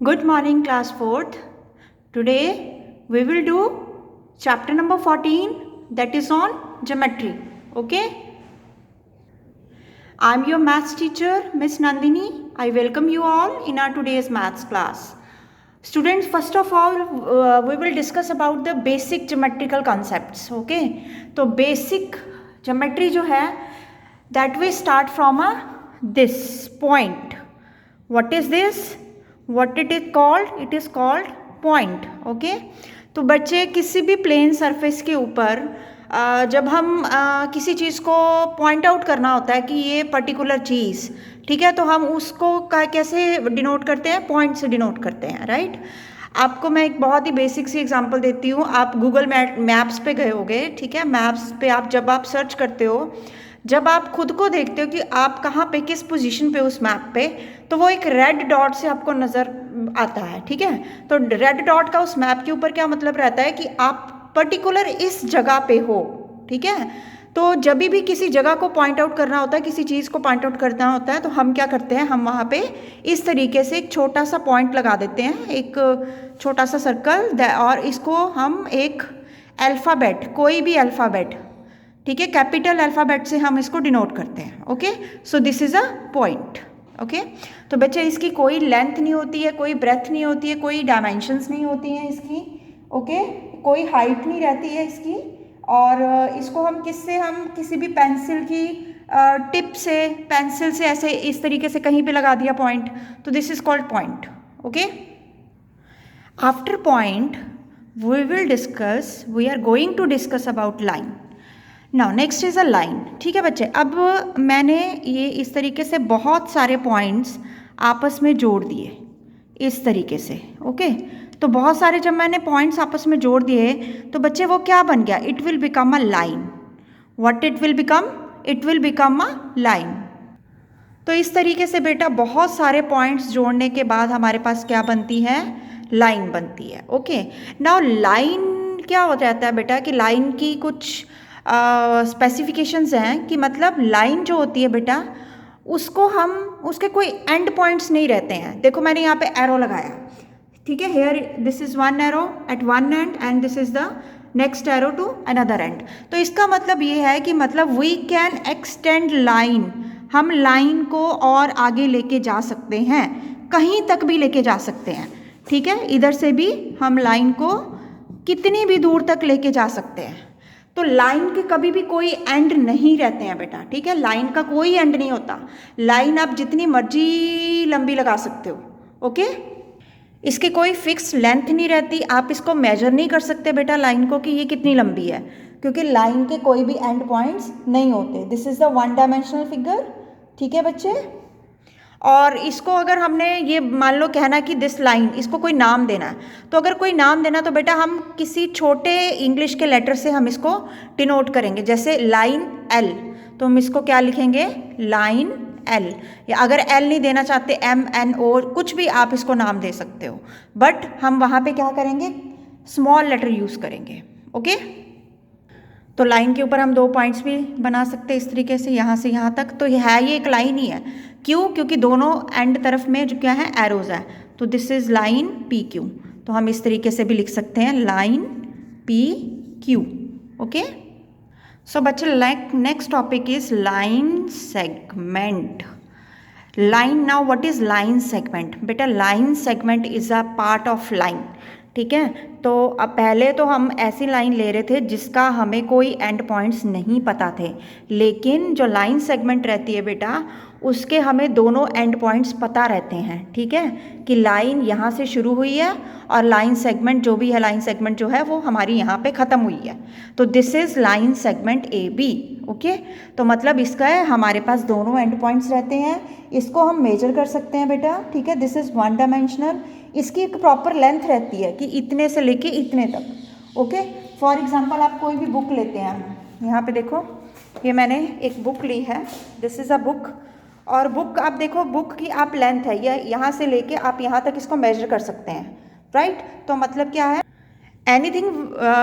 Good morning, class 4th. Today we will do chapter number 14, that is on geometry. Okay? I am your maths teacher, Miss Nandini. I welcome you all in our today's maths class. Students, first of all, we will discuss about the basic geometrical concepts. Okay? तो basic geometry जो है, that we start from this point. What is this? What it is called? It is called point. Okay? तो बच्चे किसी भी plane surface के ऊपर जब हम किसी चीज़ को पॉइंट आउट करना होता है कि ये पर्टिकुलर चीज़, ठीक है, तो हम उसको कैसे डिनोट करते हैं? पॉइंट से डिनोट करते हैं, राइट? आपको मैं एक बहुत ही बेसिक सी एग्जांपल देती हूँ. आप गूगल मैप्स पे गए होगे, ठीक है. मैप्स पे जब आप सर्च करते हो, जब आप खुद को देखते हो कि आप कहाँ पे, किस पोजीशन पे उस मैप पे, तो वो एक रेड डॉट से आपको नज़र आता है, ठीक है. तो रेड डॉट का उस मैप के ऊपर क्या मतलब रहता है कि आप पर्टिकुलर इस जगह पे हो, ठीक है. तो जब भी किसी जगह को पॉइंट आउट करना होता है, किसी चीज़ को पॉइंट आउट करना होता है, तो हम क्या करते हैं, हम वहाँ पे इस तरीके से एक छोटा सा पॉइंट लगा देते हैं, एक छोटा सा सर्कल, और इसको हम एक अल्फ़ाबेट, कोई भी अल्फ़ाबेट, ठीक है, कैपिटल अल्फ़ाबेट से हम इसको डिनोट करते हैं. Okay, so this is a point. Okay, तो बच्चे इसकी कोई लेंथ नहीं होती है, कोई ब्रेथ नहीं होती है, कोई डायमेंशंस नहीं होती हैं इसकी. ओके, कोई हाइट नहीं रहती है इसकी. और इसको हम किसी भी पेंसिल की टिप से, पेंसिल से ऐसे इस तरीके से कहीं पे लगा दिया पॉइंट, तो this is called point. Okay, after point we are going to discuss about line. Now next is a line. ठीक है बच्चे, अब मैंने ये इस तरीके से बहुत सारे पॉइंट्स आपस में जोड़ दिए इस तरीके से. ओके, तो बहुत सारे जब मैंने पॉइंट्स आपस में जोड़ दिए तो बच्चे वो क्या बन गया? It will become a line. What it will become? It will become a line. तो इस तरीके से बेटा बहुत सारे पॉइंट्स जोड़ने के बाद हमारे पास क्या बनती है? लाइन बनती है. ओके, नाउ लाइन क्या हो जाता है बेटा कि लाइन की कुछ स्पेसिफिकेशंस हैं कि मतलब लाइन जो होती है बेटा उसको हम, उसके कोई एंड पॉइंट्स नहीं रहते हैं. देखो मैंने यहाँ पे एरो लगाया, ठीक है, here this is one arrow at one end and this is the next arrow to another end. तो इसका मतलब ये है कि मतलब वी कैन एक्सटेंड लाइन, हम लाइन को और आगे लेके जा सकते हैं, कहीं तक भी लेके जा सकते हैं. ठीक है, इधर से भी हम लाइन को कितनी भी दूर तक लेके जा सकते हैं. तो लाइन के कभी भी कोई एंड नहीं रहते हैं बेटा. ठीक है, लाइन का कोई एंड नहीं होता. लाइन आप जितनी मर्जी लंबी लगा सकते हो. ओके, इसकी कोई फिक्स लेंथ नहीं रहती. आप इसको मेजर नहीं कर सकते बेटा लाइन को कि ये कितनी लंबी है, क्योंकि लाइन के कोई भी एंड पॉइंट्स नहीं होते. This is the one dimensional figure. ठीक है बच्चे, और इसको अगर हमने ये मान लो कहना कि दिस लाइन, इसको कोई नाम देना है, तो अगर कोई नाम देना तो बेटा हम किसी छोटे इंग्लिश के लेटर से हम इसको डिनोट करेंगे. जैसे लाइन एल, तो हम इसको क्या लिखेंगे? Line L. या अगर एल नहीं देना चाहते, एम एन ओ कुछ भी आप इसको नाम दे सकते हो, बट हम वहाँ पे क्या करेंगे? स्मॉल लेटर यूज़ करेंगे. ओके, तो लाइन के ऊपर हम दो पॉइंट्स भी बना सकते हैं इस तरीके से, यहाँ से यहाँ तक. तो ये एक लाइन ही है. क्यों? क्योंकि दोनों एंड तरफ में जो क्या है, एरोज है. तो this is line P Q. तो हम इस तरीके से भी लिख सकते हैं line P Q. Okay, so बच्चे next topic is line segment. Line, now what is line segment? बेटा line segment is a part of line. ठीक है, तो अब पहले तो हम ऐसी लाइन ले रहे थे जिसका हमें कोई एंड पॉइंट्स नहीं पता थे, लेकिन जो लाइन सेगमेंट रहती है बेटा उसके हमें दोनों एंड पॉइंट्स पता रहते हैं. ठीक है, कि लाइन यहाँ से शुरू हुई है और लाइन सेगमेंट जो भी है, लाइन सेगमेंट जो है वो हमारी यहाँ पे ख़त्म हुई है. तो this is line segment A B. Okay, तो मतलब इसका है हमारे पास दोनों एंड पॉइंट्स रहते हैं. इसको हम मेजर कर सकते हैं बेटा. ठीक है, दिस इज़ वन डायमेंशनल. इसकी एक प्रॉपर लेंथ रहती है कि इतने से लेके इतने तक. ओके, फॉर एग्जांपल आप कोई भी बुक लेते हैं, यहाँ पे देखो ये मैंने एक बुक ली है, दिस इज़ अ बुक. और बुक आप देखो, बुक की आप लेंथ है ये, यहाँ से लेके आप यहाँ तक इसको मेजर कर सकते हैं, राइट. तो मतलब क्या है? Anything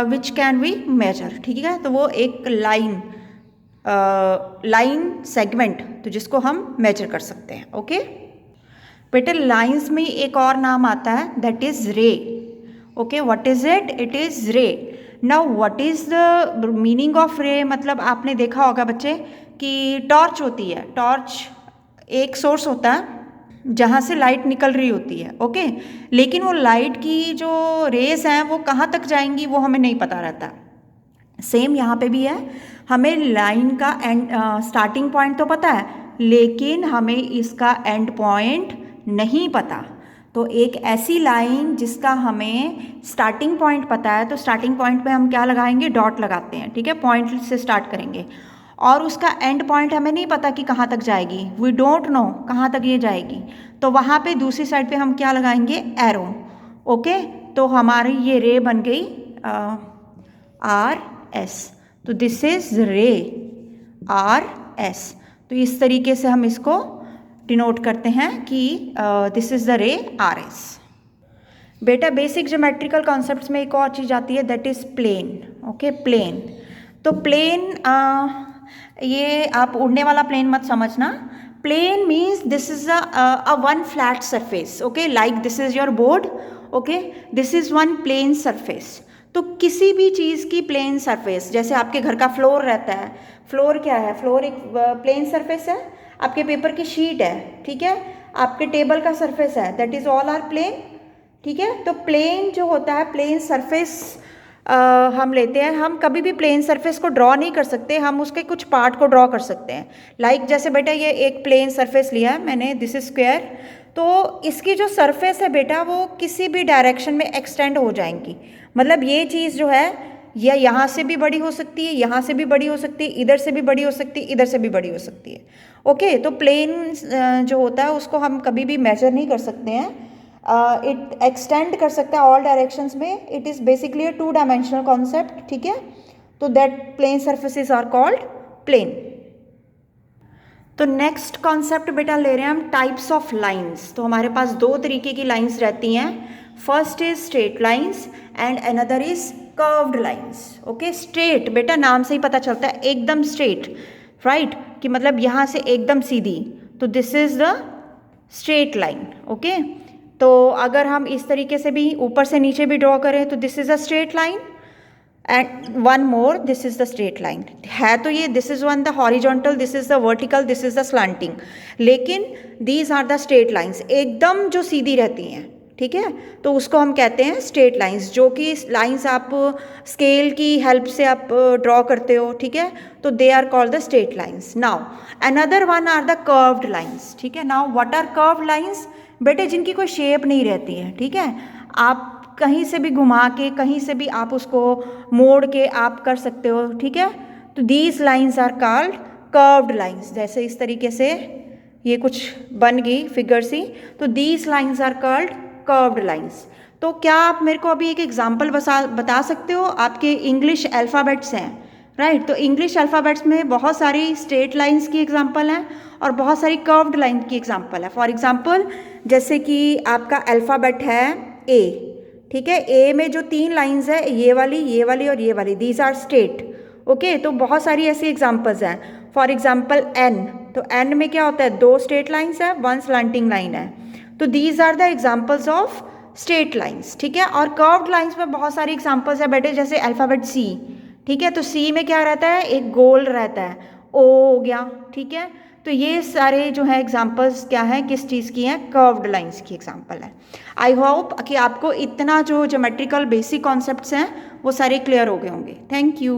which can we measure. ठीक है, तो वो एक लाइन सेगमेंट, तो जिसको हम मेजर कर सकते हैं. ओके बेटे लाइंस में एक और नाम आता है, that is ray. Okay, what is it? It is ray. Now what is the meaning of ray? मतलब आपने देखा होगा बच्चे कि टॉर्च होती है, टॉर्च एक सोर्स होता है जहाँ से लाइट निकल रही होती है। ओके, लेकिन वो लाइट की जो रेस हैं वो कहाँ तक जाएंगी वो हमें नहीं पता रहता। सेम यहाँ पे भी है, हमें लाइन का एंड स्टार्टिंग पॉइंट तो पता है, लेकिन हमें इसका एंड पॉइंट नहीं पता। तो एक ऐसी लाइन जिसका हमें स्टार्टिंग पॉइंट पता है, तो स्टार्टिंग पॉइंट पे हम क्या लगाएंगे? डॉट लगाते हैं, ठीक है, पॉइंट से स्टार्ट करेंगे। और उसका एंड पॉइंट हमें नहीं पता कि कहाँ तक जाएगी, वी डोंट नो कहाँ तक ये जाएगी, तो वहाँ पे दूसरी साइड पे हम क्या लगाएंगे? एरो। ओके, तो हमारी ये रे बन गई आर एस। तो दिस इज रे आर एस। तो इस तरीके से हम इसको डिनोट करते हैं कि this is the ray R S. बेटा बेसिक ज्योमेट्रिकल कॉन्सेप्ट्स में एक और चीज़ आती है, that is plane. Okay, plane. तो प्लेन ये आप उड़ने वाला प्लेन मत समझना। Plane means this is a one flat surface. Okay, like this is your board. Okay, this is one plane surface. तो किसी भी चीज़ की प्लेन सरफेस, जैसे आपके घर का फ्लोर रहता है, फ्लोर क्या है? फ्लोर एक प्लेन सरफेस है। आपके पेपर की शीट है, ठीक है, आपके टेबल का सरफेस है, that is all are plane. ठीक है, तो प्लेन जो होता है, प्लेन सरफेस हम लेते हैं। हम कभी भी प्लेन सरफेस को ड्रॉ नहीं कर सकते, हम उसके कुछ पार्ट को ड्रॉ कर सकते हैं। लाइक जैसे बेटा ये एक प्लेन सरफेस लिया है मैंने, दिस इज स्क्वायर, तो इसकी जो सरफेस है बेटा वो किसी भी डायरेक्शन में एक्सटेंड हो जाएंगी। मतलब ये चीज़ जो है या यहाँ से भी बड़ी हो सकती है, यहाँ से भी बड़ी हो सकती है, इधर से भी बड़ी हो सकती है, इधर से भी बड़ी हो सकती है। ओके, तो प्लेन जो होता है उसको हम कभी भी मेजर नहीं कर सकते हैं, इट एक्सटेंड कर सकता है ऑल डायरेक्शंस में। It is basically a 2 dimensional concept, ठीक है। तो that plane surfaces are called plane. तो नेक्स्ट कॉन्सेप्ट बेटा ले रहे हैं हम टाइप्स ऑफ लाइंस। तो हमारे पास 2 तरीके की लाइंस रहती हैं, first is straight lines and another is curved lines. Okay, straight बेटा नाम से ही पता चलता है एकदम स्ट्रेट, राइट, कि मतलब यहाँ से एकदम सीधी, तो this is the straight line. Okay, तो अगर हम इस तरीके से भी ऊपर से नीचे भी ड्रॉ करें तो this is a straight line and one more, this is the straight line है। तो ये this is one the horizontal, this is the vertical, this is the slanting, लेकिन these are the straight lines, एकदम जो सीधी रहती हैं, ठीक है, तो उसको हम कहते हैं स्ट्रेट लाइंस, जो कि लाइंस आप स्केल की हेल्प से आप ड्रॉ करते हो, ठीक है, तो they are called the straight lines. Now another one are the curved lines. ठीक है, now what are curved lines? बेटे जिनकी कोई शेप नहीं रहती है, ठीक है, आप कहीं से भी घुमा के, कहीं से भी आप उसको मोड़ के आप कर सकते हो, ठीक है, तो these lines are called curved lines. जैसे इस तरीके से ये कुछ बन गई फिगर सी, तो these lines are called curved lines. तो क्या आप मेरे को अभी एक एग्जाम्पल बता सकते हो? आपके इंग्लिश अल्फ़ाबेट्स हैं, राइट, तो इंग्लिश अल्फ़ाबेट्स में बहुत सारी स्ट्रेट लाइंस की एग्जाम्पल हैं और बहुत सारी कर्व्ड लाइन की एग्जाम्पल है। फॉर एग्जाम्पल जैसे कि आपका अल्फ़ाबेट है ए, ठीक है, ए में जो 3 लाइंस है, ये वाली और ये वाली, दीज आर स्ट्रेट। ओके, तो बहुत सारी ऐसी एग्जाम्पल्स हैं। फॉर एग्जाम्पल एन, तो एन में क्या होता है? 2 स्ट्रेट लाइंस है, 1 स्लांटिंग लाइन है, तो these are the examples of straight lines. ठीक है, और कर्व्ड लाइंस में बहुत सारी एग्जाम्पल्स है बेटे, जैसे अल्फ़ाबेट सी, ठीक है, तो सी में क्या रहता है? एक गोल रहता है, ओ हो गया, ठीक है, तो ये सारे जो है एग्जाम्पल्स क्या है, किस चीज़ की हैं? कर्व्ड लाइंस की एग्जाम्पल है। आई होप कि आपको इतना जो ज्योमेट्रिकल बेसिक कॉन्सेप्ट्स हैं वो सारे क्लियर हो गए होंगे। Thank you.